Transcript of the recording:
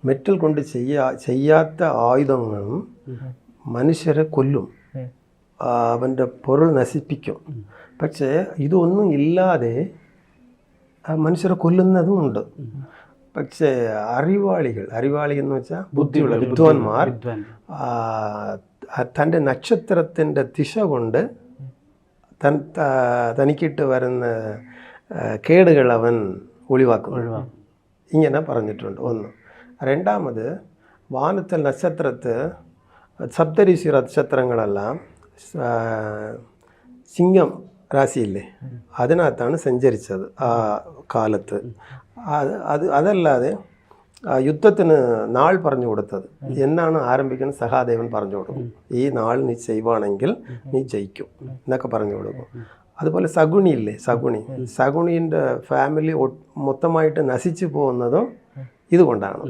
Metal കൊണ്ട് ചെയ്യാത്ത ആയുധങ്ങളും മനുഷ്യരെ കൊല്ലും, അവൻ്റെ പൊരുൾ നശിപ്പിക്കും. പക്ഷേ ഇതൊന്നും ഇല്ലാതെ മനുഷ്യരെ കൊല്ലുന്നതും ഉണ്ട്. പക്ഷേ അറിവാളി എന്ന് വെച്ചാൽ ബുദ്ധിയുള്ള വിദ്വാൻമാർ തൻ്റെ നക്ഷത്രത്തിൻ്റെ ദിശ കൊണ്ട് തനിക്കിട്ട് വരുന്ന കേടുകൾ അവൻ ഒഴിവാക്കും. ഇങ്ങനെ പറഞ്ഞിട്ടുണ്ട് ഒന്ന്. രണ്ടാമത്, വാനത്തിൽ സപ്തരിശി നക്ഷത്രങ്ങളെല്ലാം സിംഹം രാശിയില്ലേ, അതിനകത്താണ് സഞ്ചരിച്ചത് ആ കാലത്ത്. അതല്ലാതെ യുദ്ധത്തിന് നാൾ പറഞ്ഞു കൊടുത്തത് എന്നാണ് ആരംഭിക്കുന്നത്, സഹാദേവൻ പറഞ്ഞു കൊടുക്കും. ഈ നാൾ നീ ചെയ്യുവാണെങ്കിൽ നീ ജയിക്കും എന്നൊക്കെ പറഞ്ഞു കൊടുക്കും. അതുപോലെ ശകുനിയില്ലേ, ശകുനീൻ്റെ ഫാമിലി മൊത്തമായിട്ട് നശിച്ചു പോകുന്നതും ഇതുകൊണ്ടാണ്.